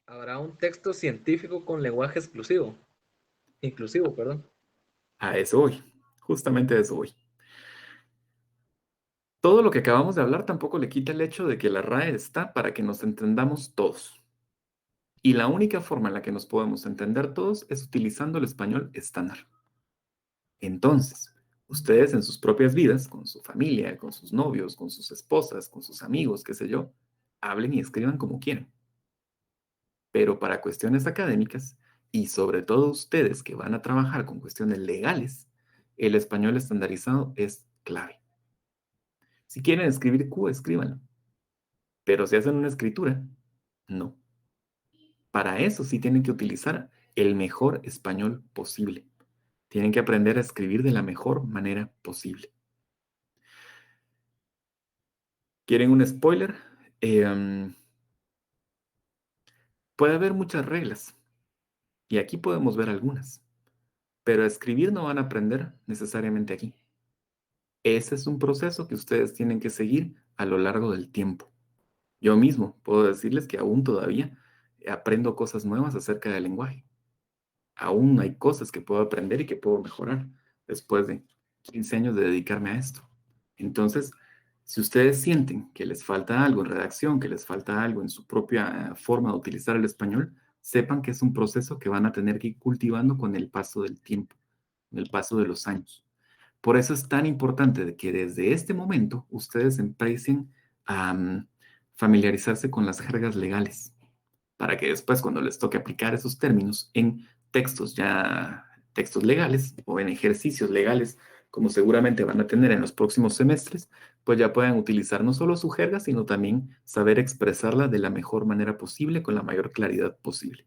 Speaker 3: ¿Habrá un texto científico con lenguaje exclusivo? Inclusivo, perdón.
Speaker 1: A eso voy, justamente a eso voy. Todo lo que acabamos de hablar tampoco le quita el hecho de que la RAE está para que nos entendamos todos. Y la única forma en la que nos podemos entender todos es utilizando el español estándar. Entonces, ustedes en sus propias vidas, con su familia, con sus novios, con sus esposas, con sus amigos, qué sé yo, hablen y escriban como quieran. Pero para cuestiones académicas, y sobre todo ustedes que van a trabajar con cuestiones legales, el español estandarizado es clave. Si quieren escribir Q, escríbanlo. Pero si hacen una escritura, no. Para eso sí tienen que utilizar el mejor español posible. Tienen que aprender a escribir de la mejor manera posible. ¿Quieren un spoiler? Puede haber muchas reglas, y aquí podemos ver algunas, pero a escribir no van a aprender necesariamente aquí. Ese es un proceso que ustedes tienen que seguir a lo largo del tiempo. Yo mismo puedo decirles que aún todavía aprendo cosas nuevas acerca del lenguaje. Aún hay cosas que puedo aprender y que puedo mejorar después de 15 años de dedicarme a esto. Entonces, si ustedes sienten que les falta algo en redacción, que les falta algo en su propia forma de utilizar el español, sepan que es un proceso que van a tener que ir cultivando con el paso del tiempo, con el paso de los años. Por eso es tan importante de que desde este momento ustedes empiecen a familiarizarse con las jergas legales, para que después cuando les toque aplicar esos términos en textos legales o en ejercicios legales, como seguramente van a tener en los próximos semestres, pues ya puedan utilizar no solo su jerga, sino también saber expresarla de la mejor manera posible, con la mayor claridad posible.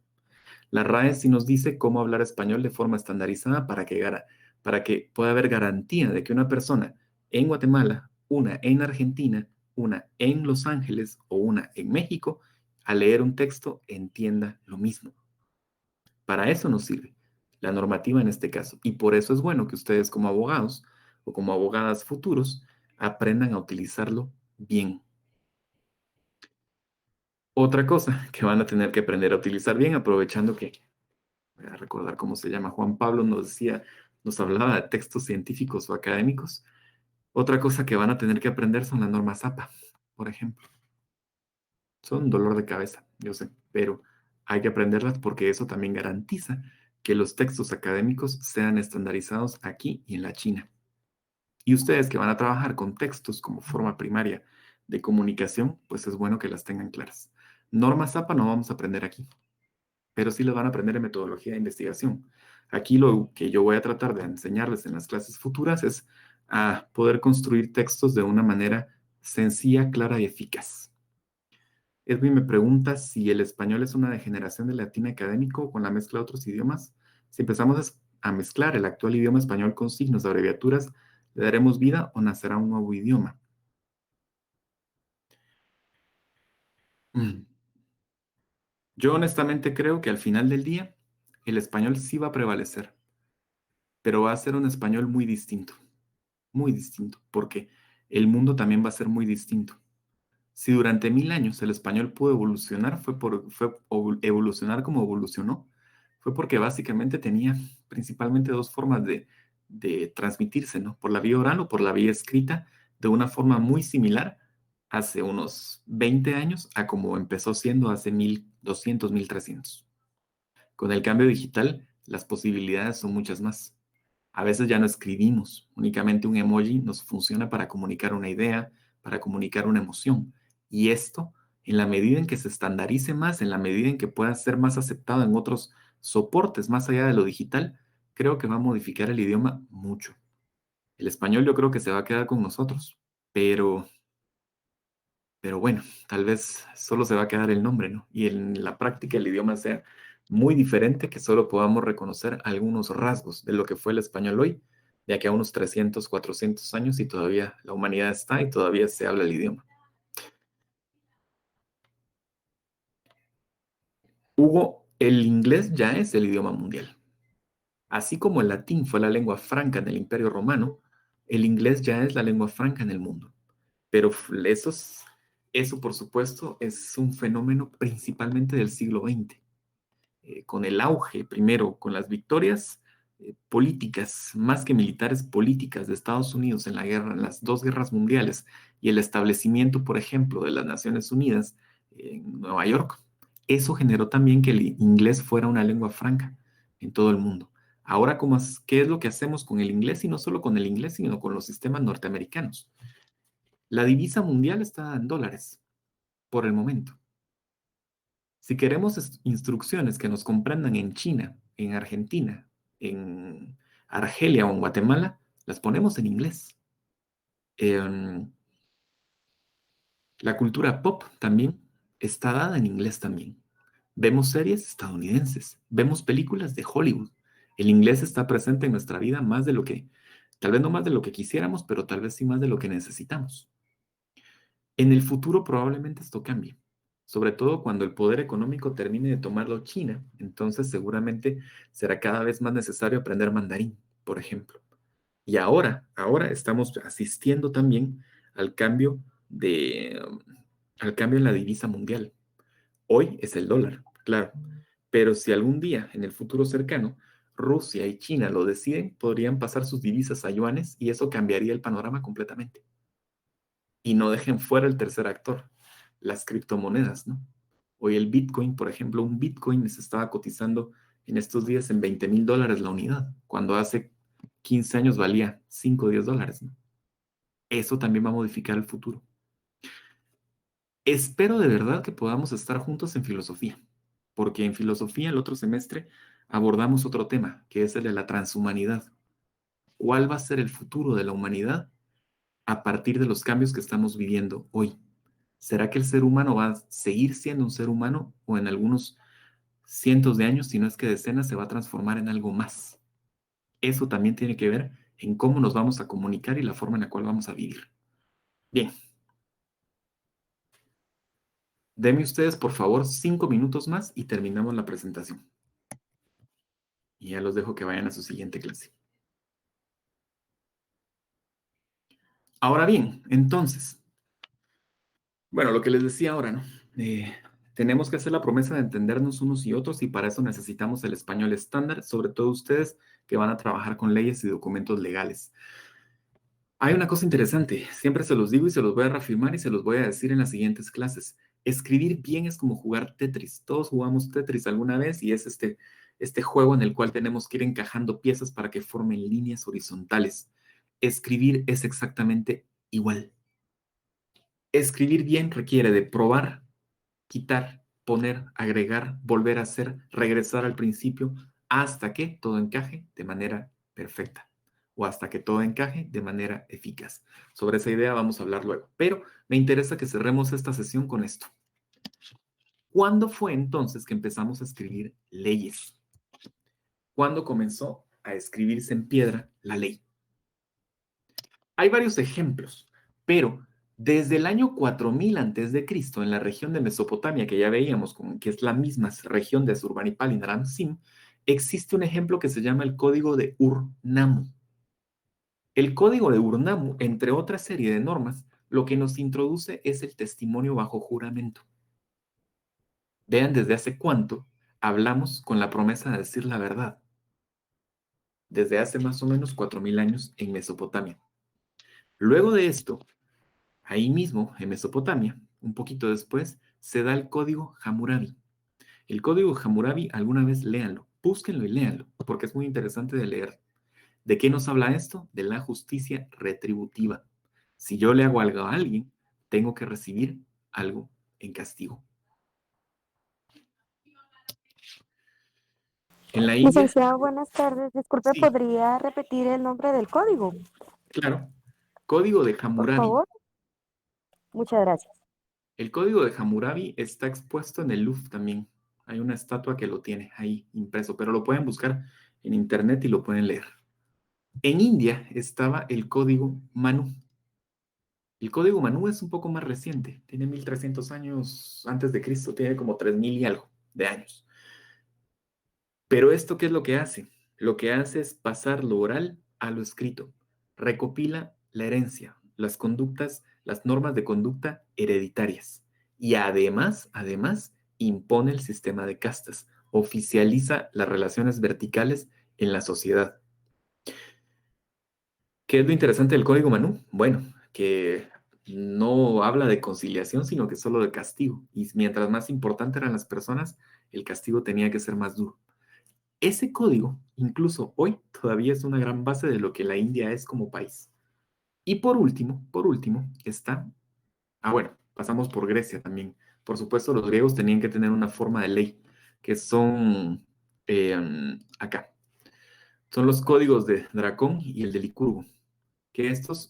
Speaker 1: La RAE sí nos dice cómo hablar español de forma estandarizada para que pueda haber garantía de que una persona en Guatemala, una en Argentina, una en Los Ángeles o una en México, al leer un texto entienda lo mismo. Para eso nos sirve la normativa en este caso. Y por eso es bueno que ustedes como abogados o como abogadas futuros aprendan a utilizarlo bien. Otra cosa que van a tener que aprender a utilizar bien, aprovechando que, voy a recordar cómo se llama, Juan Pablo nos decía, nos hablaba de textos científicos o académicos. Otra cosa que van a tener que aprender son las normas APA, por ejemplo. Son un dolor de cabeza, yo sé, pero hay que aprenderlas porque eso también garantiza que los textos académicos sean estandarizados aquí y en la China. Y ustedes que van a trabajar con textos como forma primaria de comunicación, pues es bueno que las tengan claras. Normas APA no vamos a aprender aquí, pero sí las van a aprender en metodología de investigación. Aquí lo que yo voy a tratar de enseñarles en las clases futuras es a poder construir textos de una manera sencilla, clara y eficaz. Edwin me pregunta si el español es una degeneración del latín académico con la mezcla de otros idiomas. Si empezamos a mezclar el actual idioma español con signos de abreviaturas, ¿le daremos vida o nacerá un nuevo idioma? Yo honestamente creo que al final del día el español sí va a prevalecer, pero va a ser un español muy distinto, porque el mundo también va a ser muy distinto. Si durante 1000 años el español pudo evolucionar, evolucionar como evolucionó, fue porque básicamente tenía principalmente dos formas de transmitirse, ¿no? Por la vía oral o por la vía escrita, de una forma muy similar hace unos 20 años a como empezó siendo hace 1200, 1300. Con el cambio digital, las posibilidades son muchas más. A veces ya no escribimos, únicamente un emoji nos funciona para comunicar una idea, para comunicar una emoción. Y esto, en la medida en que se estandarice más, en la medida en que pueda ser más aceptado en otros soportes más allá de lo digital, creo que va a modificar el idioma mucho. El español yo creo que se va a quedar con nosotros, pero bueno, tal vez solo se va a quedar el nombre, ¿no? Y en la práctica el idioma sea muy diferente, que solo podamos reconocer algunos rasgos de lo que fue el español hoy, ya que a unos 300, 400 años y todavía la humanidad está y todavía se habla el idioma. Hugo, el inglés ya es el idioma mundial. Así como el latín fue la lengua franca en el Imperio Romano, el inglés ya es la lengua franca en el mundo. Pero eso, por supuesto, es un fenómeno principalmente del siglo XX. Con el auge, primero, con las victorias políticas, más que militares, políticas de Estados Unidos en la guerra, en las dos guerras mundiales, y el establecimiento, por ejemplo, de las Naciones Unidas en Nueva York, eso generó también que el inglés fuera una lengua franca en todo el mundo. Ahora, ¿qué es lo que hacemos con el inglés? Y no solo con el inglés, sino con los sistemas norteamericanos. La divisa mundial está en dólares, por el momento. Si queremos instrucciones que nos comprendan en China, en Argentina, en Argelia o en Guatemala, las ponemos en inglés. La cultura pop también está dada en inglés también. Vemos series estadounidenses, vemos películas de Hollywood. El inglés está presente en nuestra vida más de lo que, tal vez no más de lo que quisiéramos, pero tal vez sí más de lo que necesitamos. En el futuro probablemente esto cambie, sobre todo cuando el poder económico termine de tomarlo China. Entonces seguramente será cada vez más necesario aprender mandarín, por ejemplo. Y ahora estamos asistiendo también al cambio al cambio en la divisa mundial. Hoy es el dólar, claro, pero si algún día en el futuro cercano Rusia y China lo deciden, podrían pasar sus divisas a yuanes y eso cambiaría el panorama completamente. Y no dejen fuera el tercer actor, las criptomonedas, ¿no? Hoy el Bitcoin, por ejemplo, un Bitcoin se estaba cotizando en estos días en $20,000 la unidad, cuando hace 15 años valía 5 o 10 dólares, ¿no? Eso también va a modificar el futuro. Espero de verdad que podamos estar juntos en filosofía, porque en filosofía el otro semestre abordamos otro tema, que es el de la transhumanidad. ¿Cuál va a ser el futuro de la humanidad a partir de los cambios que estamos viviendo hoy? ¿Será que el ser humano va a seguir siendo un ser humano o en algunos cientos de años, si no es que decenas, se va a transformar en algo más? Eso también tiene que ver en cómo nos vamos a comunicar y la forma en la cual vamos a vivir. Bien. Denme ustedes, por favor, 5 minutos más y terminamos la presentación. Y ya los dejo que vayan a su siguiente clase. Ahora bien, entonces, bueno, lo que les decía ahora, ¿no? Tenemos que hacer la promesa de entendernos unos y otros y para eso necesitamos el español estándar, sobre todo ustedes que van a trabajar con leyes y documentos legales. Hay una cosa interesante, siempre se los digo y se los voy a reafirmar y se los voy a decir en las siguientes clases. Escribir bien es como jugar Tetris. Todos jugamos Tetris alguna vez y es este juego en el cual tenemos que ir encajando piezas para que formen líneas horizontales. Escribir es exactamente igual. Escribir bien requiere de probar, quitar, poner, agregar, volver a hacer, regresar al principio, hasta que todo encaje de manera perfecta o hasta que todo encaje de manera eficaz. Sobre esa idea vamos a hablar luego, pero me interesa que cerremos esta sesión con esto. ¿Cuándo fue entonces que empezamos a escribir leyes? ¿Cuándo comenzó a escribirse en piedra la ley? Hay varios ejemplos, pero desde el año 4000 a.C., en la región de Mesopotamia, que ya veíamos, que es la misma región de Asurbanipal y Naram-Sin, existe un ejemplo que se llama el Código de Ur-Nammu. El Código de Ur-Nammu, entre otra serie de normas, lo que nos introduce es el testimonio bajo juramento. Vean desde hace cuánto hablamos con la promesa de decir la verdad. Desde hace más o menos 4000 años en Mesopotamia. Luego de esto, ahí mismo, en Mesopotamia, un poquito después, se da el Código Hammurabi. El Código Hammurabi, alguna vez léanlo, búsquenlo y léanlo, porque es muy interesante de leer. ¿De qué nos habla esto? De la justicia retributiva. Si yo le hago algo a alguien, tengo que recibir algo en castigo. En la India,
Speaker 5: Licenciado, buenas tardes. Disculpe,
Speaker 1: sí,
Speaker 5: ¿podría repetir el nombre del código,
Speaker 1: claro, Código de
Speaker 5: por
Speaker 1: Hammurabi.
Speaker 5: favor? Muchas gracias.
Speaker 1: El Código de Hammurabi está expuesto en el Louvre también. Hay una estatua que lo tiene ahí impreso, pero lo pueden buscar en internet y lo pueden leer. En India estaba el Código Manu. El Código Manu es un poco más reciente, tiene 1300 años antes de Cristo, tiene como 3000 y algo de años. Pero esto, ¿qué es lo que hace? Lo que hace es pasar lo oral a lo escrito. Recopila la herencia, las conductas, las normas de conducta hereditarias. Y además, impone el sistema de castas, oficializa las relaciones verticales en la sociedad. ¿Qué es lo interesante del Código Manú? Bueno, que no habla de conciliación, sino que solo de castigo. Y mientras más importante eran las personas, el castigo tenía que ser más duro. Ese código, incluso hoy, todavía es una gran base de lo que la India es como país. Y por último, está... bueno, pasamos por Grecia también. Por supuesto, los griegos tenían que tener una forma de ley, que son acá. Son los códigos de Dracón y el de Licurgo, que estos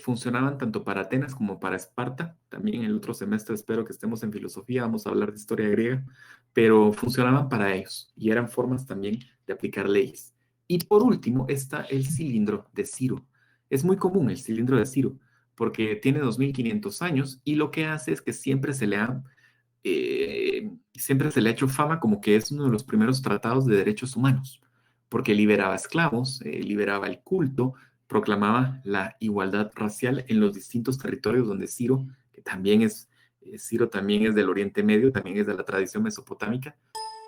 Speaker 1: funcionaban tanto para Atenas como para Esparta. También el otro semestre espero que estemos en filosofía, vamos a hablar de historia griega, pero funcionaban para ellos y eran formas también de aplicar leyes. Y por último está el cilindro de Ciro. Es muy común el cilindro de Ciro, porque tiene 2500 años y lo que hace es que siempre se le ha hecho fama como que es uno de los primeros tratados de derechos humanos, porque liberaba esclavos, liberaba el culto, proclamaba la igualdad racial en los distintos territorios donde Ciro, que también Ciro también es del Oriente Medio, también es de la tradición mesopotámica,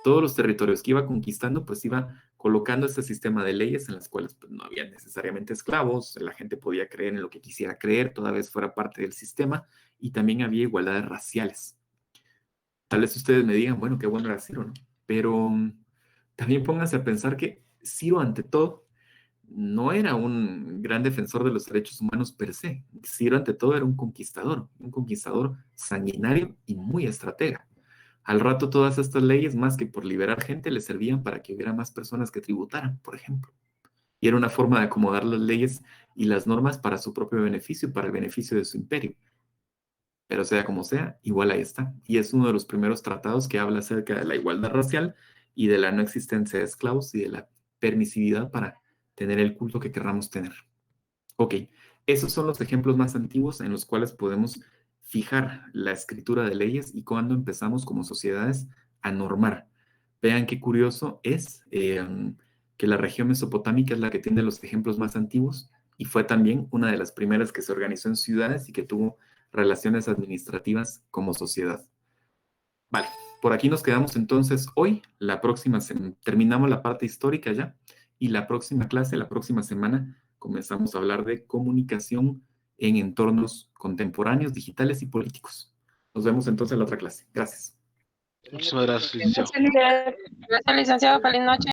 Speaker 1: todos los territorios que iba conquistando, pues iba colocando este sistema de leyes en las cuales pues, no había necesariamente esclavos, la gente podía creer en lo que quisiera creer, toda vez fuera parte del sistema, y también había igualdades raciales. Tal vez ustedes me digan, bueno, qué bueno era Ciro, ¿no? Pero también pónganse a pensar que Ciro, ante todo, no era un gran defensor de los derechos humanos per se. Ciro, ante todo, era un conquistador sanguinario y muy estratega. Al rato, todas estas leyes, más que por liberar gente, le servían para que hubiera más personas que tributaran, por ejemplo. Y era una forma de acomodar las leyes y las normas para su propio beneficio, para el beneficio de su imperio. Pero sea como sea, igual ahí está. Y es uno de los primeros tratados que habla acerca de la igualdad racial y de la no existencia de esclavos y de la permisividad para tener el culto que querramos tener. Ok, esos son los ejemplos más antiguos en los cuales podemos fijar la escritura de leyes y cuando empezamos como sociedades a normar. Vean qué curioso es que la región mesopotámica es la que tiene los ejemplos más antiguos y fue también una de las primeras que se organizó en ciudades y que tuvo relaciones administrativas como sociedad. Vale, por aquí nos quedamos entonces hoy. La próxima terminamos la parte histórica ya y la próxima clase, la próxima semana, comenzamos a hablar de comunicación en entornos contemporáneos, digitales y políticos. Nos vemos entonces en la otra clase. Gracias.
Speaker 6: Muchísimas gracias, licenciado.
Speaker 7: Gracias, licenciado. Feliz noche.